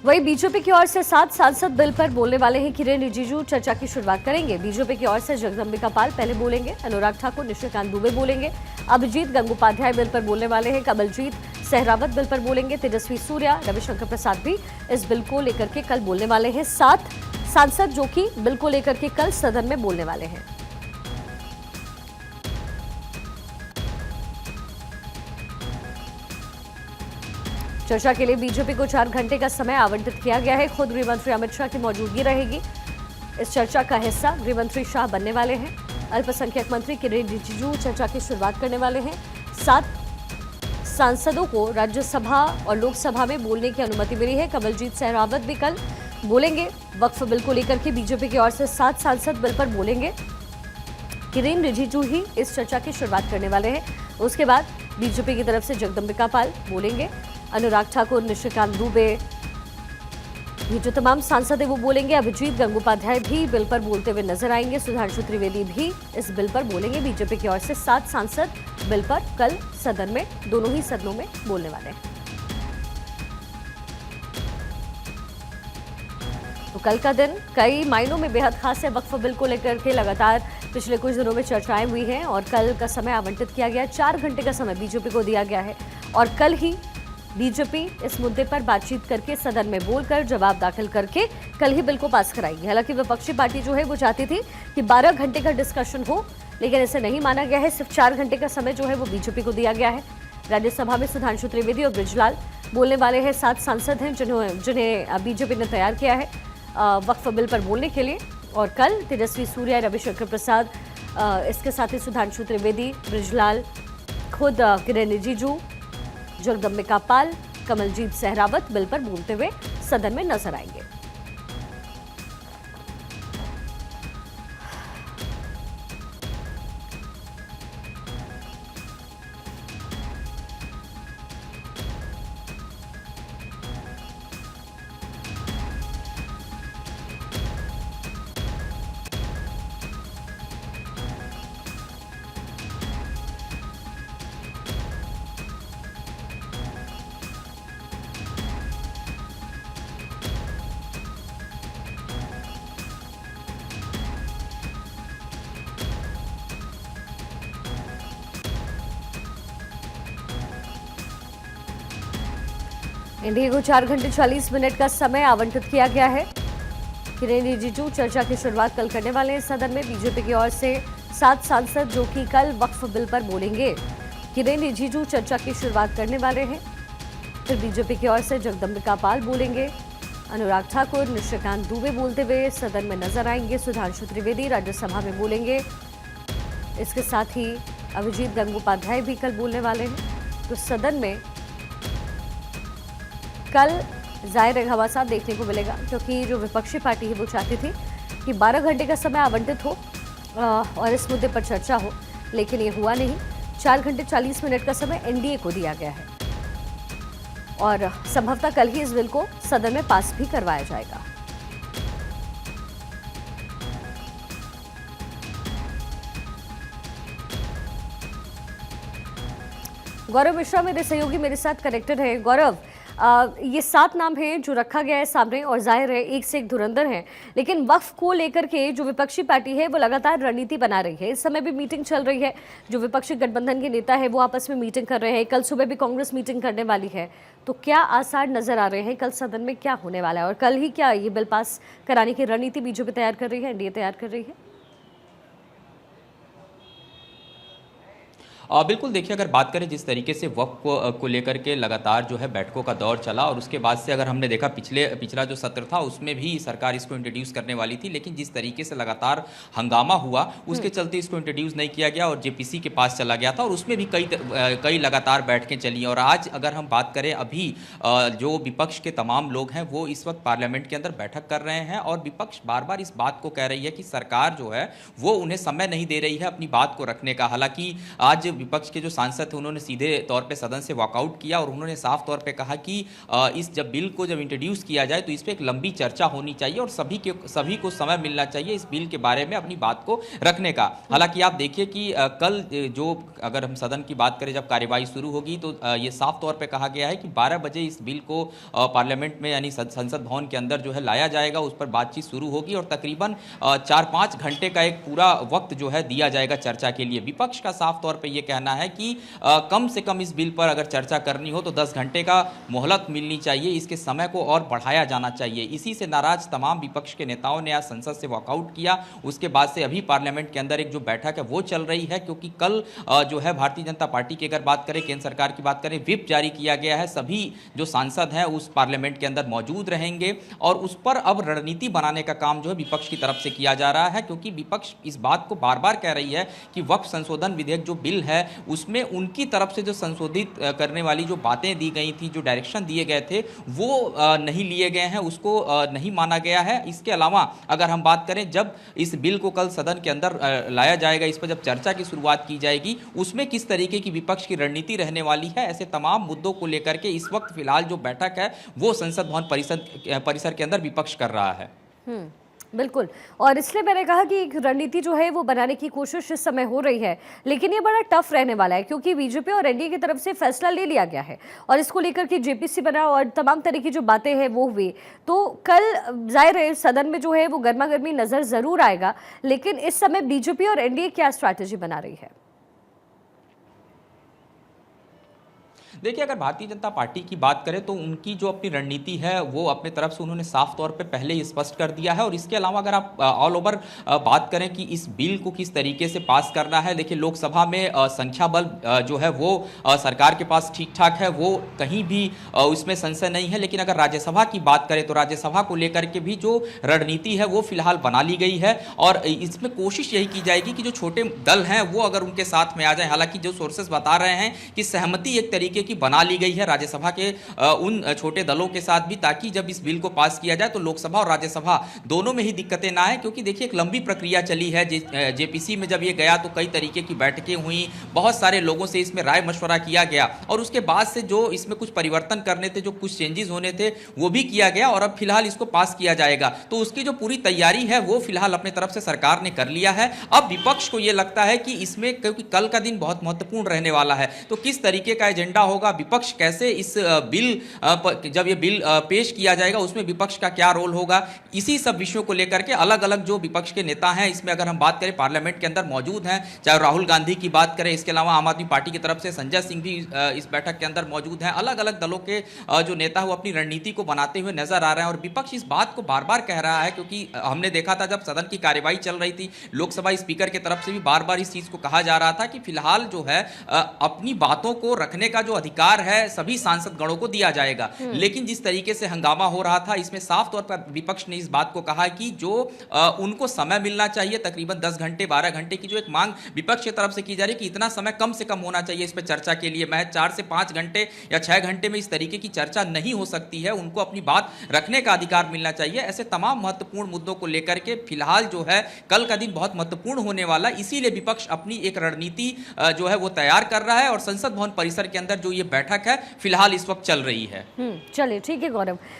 वहीं बीजेपी की ओर से 7 सांसद बिल पर बोलने वाले हैं। किरेन रिजिजू चर्चा की शुरुआत करेंगे। बीजेपी की ओर से जगदम्बिका पाल पहले बोलेंगे, अनुराग ठाकुर, निशिकांत दुबे बोलेंगे, अभिजीत गंगोपाध्याय बिल पर बोलने वाले हैं, कमलजीत सहरावत बिल पर बोलेंगे, तेजस्वी सूर्या, रविशंकर प्रसाद भी इस बिल को लेकर के कल बोलने वाले हैं। 7 सांसद जो कि बिल को लेकर के कल सदन में बोलने वाले हैं। चर्चा के लिए बीजेपी को 4 घंटे का समय आवंटित किया गया है। खुद गृह मंत्री अमित शाह की मौजूदगी रहेगी। इस चर्चा का हिस्सा गृह मंत्री शाह बनने वाले हैं। अल्पसंख्यक मंत्री किरेन रिजिजू चर्चा की शुरुआत करने वाले हैं। 7 सांसदों को राज्यसभा और लोकसभा में बोलने की अनुमति मिली है। कमलजीत सहरावत भी कल बोलेंगे। वक्फ बिल को लेकर के बीजेपी की ओर से 7 सांसद बिल पर बोलेंगे। किरेन रिजिजू ही इस चर्चा की शुरुआत करने वाले हैं। उसके बाद बीजेपी की तरफ से जगदम्बिका पाल बोलेंगे, अनुराग ठाकुर, निशिकांत दुबे, ये जो तमाम सांसद है वो बोलेंगे। अभिजीत गंगोपाध्याय भी बिल पर बोलते हुए नजर आएंगे। सुधांशु त्रिवेदी भी इस बिल पर बोलेंगे। बीजेपी की ओर से 7 सांसद बिल पर कल सदन में, दोनों ही सदनों में बोलने वाले हैं। तो कल का दिन कई मायनों में बेहद खास है। वक्फ बिल को लेकर के लगातार पिछले कुछ दिनों में चर्चाएं हुई हैं और कल का समय आवंटित किया गया। 4 घंटे का समय बीजेपी को दिया गया है और कल ही बीजेपी इस मुद्दे पर बातचीत करके, सदन में बोलकर, जवाब दाखिल करके कल ही बिल को पास कराएगी। हालांकि विपक्षी पार्टी जो है वो चाहती थी कि 12 घंटे का डिस्कशन हो, लेकिन इसे नहीं माना गया है। सिर्फ 4 घंटे का समय जो है वो बीजेपी को दिया गया है। राज्यसभा में सुधांशु त्रिवेदी और बृजलाल बोलने वाले हैं। 7 सांसद हैं जिन्हें बीजेपी ने तैयार किया है वक्फ बिल पर बोलने के लिए। और कल तेजस्वी सूर्या, रविशंकर प्रसाद, इसके साथ ही सुधांशु त्रिवेदी, बृजलाल, खुद किरेन रिजिजू, जगदम्बिका पाल, कमलजीत सहरावत बिल पर बोलते हुए सदन में नजर आएंगे। एनडीए को 4 घंटे 40 मिनट का समय आवंटित किया गया है। किरेन रिजिजू चर्चा की शुरुआत कल करने वाले हैं सदन में। बीजेपी की ओर से 7 सांसद जो कि कल वक्फ बिल पर बोलेंगे। किरेन रिजिजू चर्चा की शुरुआत करने वाले हैं। फिर बीजेपी की ओर से जगदम्बिका पाल बोलेंगे, अनुराग ठाकुर, निशिकांत दुबे बोलते हुए सदन में नजर आएंगे। सुधांशु त्रिवेदी राज्यसभा में बोलेंगे। इसके साथ ही अभिजीत गंगोपाध्याय भी कल बोलने वाले हैं। तो सदन में कल जाहिर घमासान देखने को मिलेगा, क्योंकि जो विपक्षी पार्टी है वो चाहती थी कि 12 घंटे का समय आवंटित हो और इस मुद्दे पर चर्चा हो, लेकिन ये हुआ नहीं। 4 घंटे 40 मिनट का समय एनडीए को दिया गया है और संभवतः कल ही इस बिल को सदन में पास भी करवाया जाएगा। गौरव मिश्रा मेरे सहयोगी मेरे साथ कनेक्टेड है। गौरव, ये 7 नाम हैं जो रखा गया है सामने और जाहिर है एक से एक धुरंधर हैं, लेकिन वक्फ को लेकर के जो विपक्षी पार्टी है वो लगातार रणनीति बना रही है। इस समय भी मीटिंग चल रही है। जो विपक्षी गठबंधन के नेता है वो आपस में मीटिंग कर रहे हैं। कल सुबह भी कांग्रेस मीटिंग करने वाली है। तो क्या आसार नजर आ रहे हैं कल सदन में क्या होने वाला है और कल ही क्या ये बिल पास कराने की रणनीति बीजेपी तैयार कर रही है, एनडीए तैयार कर रही है? बिल्कुल, देखिए, अगर बात करें जिस तरीके से वक्फ को लेकर के लगातार जो है बैठकों का दौर चला और उसके बाद से अगर हमने देखा पिछला जो सत्र था उसमें भी सरकार इसको इंट्रोड्यूस करने वाली थी, लेकिन जिस तरीके से लगातार हंगामा हुआ उसके चलते इसको इंट्रोड्यूस नहीं किया गया और जेपीसी के पास चला गया था और उसमें भी कई लगातार बैठकें चली। और आज अगर हम बात करें, अभी जो विपक्ष के तमाम लोग हैं वो इस वक्त पार्लियामेंट के अंदर बैठक कर रहे हैं और विपक्ष बार बार इस बात को कह रही है कि सरकार जो है वो उन्हें समय नहीं दे रही है अपनी बात को रखने का। हालांकि आज विपक्ष के जो सांसद थे उन्होंने सीधे तौर पे सदन से वॉकआउट किया और उन्होंने साफ तौर पे कहा कि इस जब बिल को जब इंट्रोड्यूस किया जाए तो इस पे एक लंबी चर्चा होनी चाहिए और सभी को समय मिलना चाहिए इस बिल के बारे में अपनी बात को रखने का। हालांकि आप देखिए कि कल जो अगर हम सदन की बात करें जब कार्यवाही शुरू होगी तो ये साफ तौर पे कहा गया है कि 12 बजे इस बिल को पार्लियामेंट में यानी संसद भवन के अंदर जो है लाया जाएगा, उस पर बातचीत शुरू होगी और तकरीबन 4-5 घंटे का एक पूरा वक्त जो है दिया जाएगा चर्चा के लिए। विपक्ष का साफ तौर पे ये कहना है कि कम से कम इस बिल पर अगर चर्चा करनी हो तो 10 घंटे का मोहलत मिलनी चाहिए, इसके समय को और बढ़ाया जाना चाहिए। इसी से नाराज तमाम विपक्ष के नेताओं ने आज संसद से वॉकआउट किया। उसके बाद से अभी पार्लियामेंट के अंदर एक जो बैठक है वो चल रही है, क्योंकि कल जो है भारतीय जनता पार्टी की अगर बात करें, केंद्र सरकार की बात करें, व्हिप जारी किया गया है। सभी जो सांसद हैं उस पार्लियामेंट के अंदर मौजूद रहेंगे और उस पर अब रणनीति बनाने का काम जो है विपक्ष की तरफ से किया जा रहा है, क्योंकि विपक्ष इस बात को बार बार कह रही है कि वक्फ संशोधन विधेयक जो बिल है उसमें उनकी तरफ से जो संशोधित करने वाली जो बातें दी गई थी, जो डायरेक्शन दिए गए थे वो नहीं लिए गए हैं, उसको नहीं माना गया है। इसके अलावा अगर हम बात करें जब इस बिल को कल सदन के अंदर लाया जाएगा, इस पर जब चर्चा की शुरुआत की जाएगी, उसमें किस तरीके की विपक्ष की रणनीति रहने वाली है, ऐसे तमाम मुद्दों को लेकर के इस वक्त फिलहाल जो बैठक है वो संसद भवन परिसर के अंदर विपक्ष कर रहा है। बिल्कुल, और इसलिए मैंने कहा कि एक रणनीति जो है वो बनाने की कोशिश इस समय हो रही है, लेकिन ये बड़ा टफ रहने वाला है क्योंकि बीजेपी और एनडीए की तरफ से फैसला ले लिया गया है और इसको लेकर के जेपीसी बना और तमाम तरह की जो बातें हैं वो हुई। तो कल जाहिर है सदन में जो है वो गर्मा गर्मी नजर जरूर आएगा, लेकिन इस समय बीजेपी और एनडीए क्या स्ट्रैटेजी बना रही है? देखिए, अगर भारतीय जनता पार्टी की बात करें तो उनकी जो अपनी रणनीति है वो अपने तरफ से उन्होंने साफ तौर पे पहले ही स्पष्ट कर दिया है। और इसके अलावा अगर आप ऑल ओवर बात करें कि इस बिल को किस तरीके से पास करना है, देखिए लोकसभा में संख्या बल जो है वो सरकार के पास ठीक ठाक है, वो कहीं भी उसमें संशय नहीं है। लेकिन अगर राज्यसभा की बात करें तो राज्यसभा को लेकर के भी जो रणनीति है वो फिलहाल बना ली गई है और इसमें कोशिश यही की जाएगी कि जो छोटे दल हैं वो अगर उनके साथ में आ जाए। हालांकि जो सोर्सेस बता रहे हैं कि सहमति एक तरीके की बना ली गई है राज्यसभा के उन छोटे दलों के साथ भी, ताकि जब इस बिल को पास किया जाए तो लोकसभा और राज्यसभा दोनों में ही दिक्कतें ना आए। क्योंकि देखिए एक लंबी प्रक्रिया चली है, जेपीसी में जब ये गया तो कई तरीके की बैठकें हुई, बहुत सारे लोगों से इसमें राय मशवरा किया गया और उसके बाद से जो इसमें कुछ परिवर्तन करने थे, जो कुछ चेंजेस होने थे वो भी किया गया और अब फिलहाल इसको पास किया जाएगा। तो उसकी जो पूरी तैयारी है वो फिलहाल अपने तरफ से सरकार ने कर लिया है। अब विपक्ष को यह लगता है कि इसमें, क्योंकि कल का दिन बहुत महत्वपूर्ण रहने वाला है, तो किस तरीके का एजेंडा होगा, विपक्ष कैसे इस बिल जब ये बिल पेश किया जाएगा उसमें विपक्ष का क्या रोल होगा, इसी सब विषयों को लेकर के अलग अलग जो विपक्ष के नेता हैं, इसमें अगर हम बात करें पार्लियामेंट के अंदर मौजूद हैं, चाहे राहुल गांधी की बात करें, इसके अलावा आम आदमी पार्टी की तरफ से संजय सिंह भी इस बैठक के अंदर मौजूद हैं। अलग अलग दलों के जो नेता वो अपनी रणनीति को बनाते हुए नजर आ रहे हैं और विपक्ष इस बात को बार बार कह रहा है, क्योंकि हमने देखा था जब सदन की कार्यवाही चल रही थी, लोकसभा स्पीकर की तरफ से भी बार बार इस चीज को कहा जा रहा था कि फिलहाल जो है अपनी बातों को रखने का जो अधिकार है सभी सांसद गणों को दिया जाएगा। लेकिन जिस तरीके से हंगामा हो रहा था, इसमें साफ तौर पर विपक्ष ने इस बात को कहा कि जो उनको समय मिलना चाहिए, तकरीबन 10 घंटे 12 घंटे की जो एक मांग विपक्ष की तरफ से की जा रही है कि इतना समय कम से कम होना चाहिए इस पर चर्चा के लिए। मैं 4 से 5 घंटे या 6 घंटे में इस तरीके की चर्चा नहीं हो सकती है, उनको अपनी बात रखने का अधिकार मिलना चाहिए। ऐसे तमाम महत्वपूर्ण मुद्दों को लेकर के फिलहाल जो है कल का दिन बहुत महत्वपूर्ण होने वाला, इसीलिए विपक्ष अपनी एक रणनीति जो है वो तैयार कर रहा है और संसद भवन परिसर के अंदर जो ये बैठक है फिलहाल इस वक्त चल रही है। चलिए ठीक है गौरव।